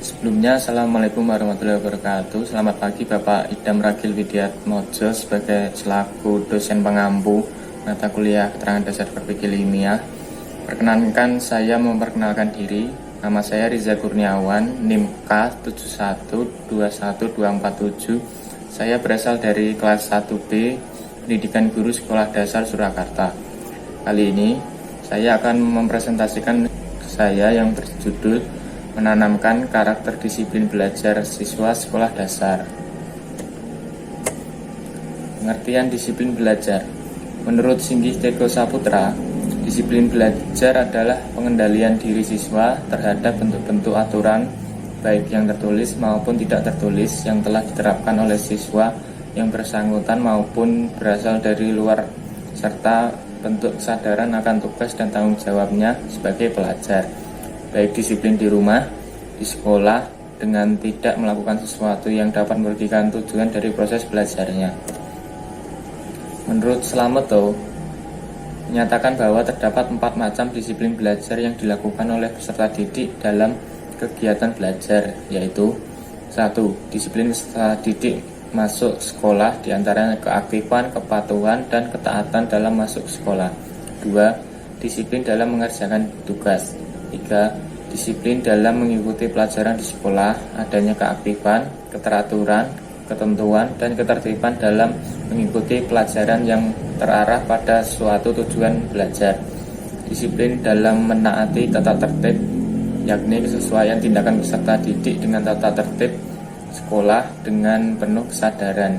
Sebelumnya, Assalamualaikum warahmatullahi wabarakatuh. Selamat pagi Bapak Idam Ragil Widiatmojo sebagai selaku dosen pengampu mata kuliah keterangan dasar berpikir ilmiah. Perkenankan saya memperkenalkan diri. Nama saya Riza Kurniawan, NIM K7121247. Saya berasal dari kelas 1B Pendidikan Guru Sekolah Dasar Surakarta. Kali ini saya akan mempresentasikan saya yang berjudul menanamkan karakter disiplin belajar siswa sekolah dasar. Pengertian disiplin belajar. Menurut Singgih Teko Saputra, disiplin belajar adalah pengendalian diri siswa terhadap bentuk-bentuk aturan, baik yang tertulis maupun tidak tertulis, yang telah diterapkan oleh siswa yang bersangkutan maupun berasal dari luar, serta bentuk kesadaran akan tugas dan tanggung jawabnya sebagai pelajar, baik disiplin di rumah, di sekolah, dengan tidak melakukan sesuatu yang dapat merugikan tujuan dari proses belajarnya. Menurut Slameto, menyatakan bahwa terdapat 4 macam disiplin belajar yang dilakukan oleh peserta didik dalam kegiatan belajar, yaitu 1. Disiplin peserta didik masuk sekolah, diantaranya keaktifan, kepatuhan, dan ketaatan dalam masuk sekolah. 2. Disiplin dalam mengerjakan tugas. 3. Disiplin dalam mengikuti pelajaran di sekolah, adanya keaktifan, keteraturan, ketentuan, dan ketertiban dalam mengikuti pelajaran yang terarah pada suatu tujuan belajar. Disiplin dalam menaati tata tertib, yakni kesesuaian tindakan peserta didik dengan tata tertib sekolah dengan penuh kesadaran.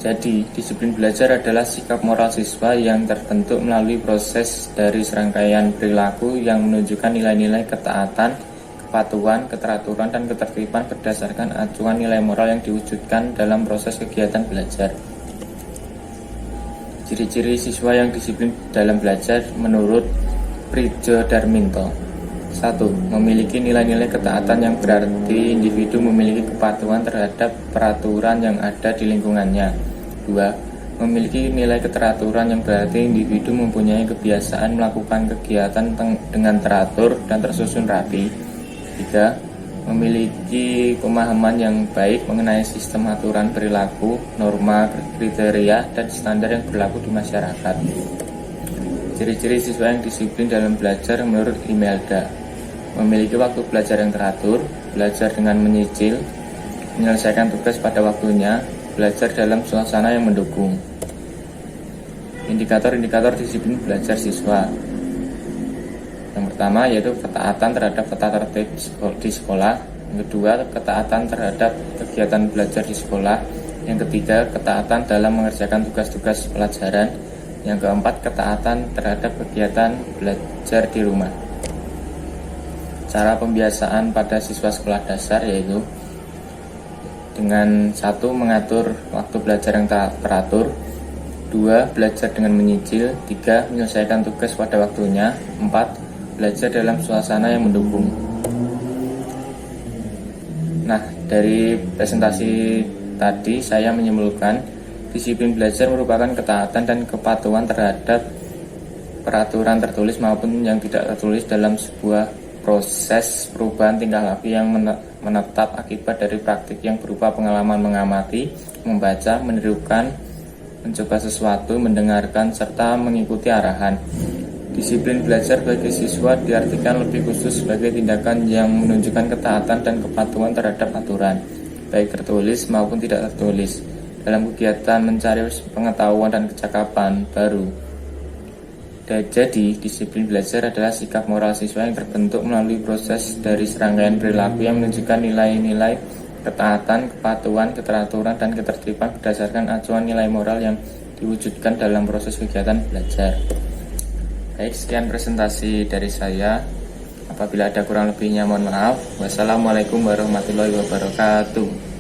Jadi, disiplin belajar adalah sikap moral siswa yang terbentuk melalui proses dari serangkaian perilaku yang menunjukkan nilai-nilai ketaatan, kepatuhan, keteraturan, dan ketertiban berdasarkan acuan nilai moral yang diwujudkan dalam proses kegiatan belajar. Ciri-ciri siswa yang disiplin dalam belajar menurut Prijo Darminto. 1. Memiliki nilai-nilai ketaatan yang berarti individu memiliki kepatuhan terhadap peraturan yang ada di lingkungannya. 2. Memiliki nilai keteraturan yang berarti individu mempunyai kebiasaan melakukan kegiatan dengan teratur dan tersusun rapi. 3. Memiliki pemahaman yang baik mengenai sistem aturan perilaku, norma, kriteria, dan standar yang berlaku di masyarakat. Ciri-ciri siswa yang disiplin dalam belajar menurut Imelda: memiliki waktu belajar yang teratur, belajar dengan menyicil, menyelesaikan tugas pada waktunya, belajar dalam suasana yang mendukung. Indikator-indikator disiplin belajar siswa. Yang pertama yaitu ketaatan terhadap tata tertib di sekolah. Yang kedua, ketaatan terhadap kegiatan belajar di sekolah. Yang ketiga, ketaatan dalam mengerjakan tugas-tugas pelajaran. Yang keempat, ketaatan terhadap kegiatan belajar di rumah. Cara pembiasaan pada siswa sekolah dasar yaitu dengan 1. Mengatur waktu belajar yang teratur. 2. Belajar dengan menyicil. 3. Menyelesaikan tugas pada waktunya. 4. Belajar dalam suasana yang mendukung. Nah, dari presentasi tadi saya menyimpulkan disiplin belajar merupakan ketaatan dan kepatuhan terhadap peraturan tertulis maupun yang tidak tertulis dalam sebuah proses perubahan tingkah laku yang menetap akibat dari praktik yang berupa pengalaman mengamati, membaca, menirukan, mencoba sesuatu, mendengarkan, serta mengikuti arahan. Disiplin belajar bagi siswa diartikan lebih khusus sebagai tindakan yang menunjukkan ketaatan dan kepatuhan terhadap aturan, baik tertulis maupun tidak tertulis, dalam kegiatan mencari pengetahuan dan kecakapan baru. Jadi, disiplin belajar adalah sikap moral siswa yang terbentuk melalui proses dari serangkaian perilaku yang menunjukkan nilai-nilai ketaatan, kepatuhan, keteraturan, dan ketertiban berdasarkan acuan nilai moral yang diwujudkan dalam proses kegiatan belajar. Baik, sekian presentasi dari saya. Apabila ada kurang lebihnya mohon maaf. Wassalamualaikum warahmatullahi wabarakatuh.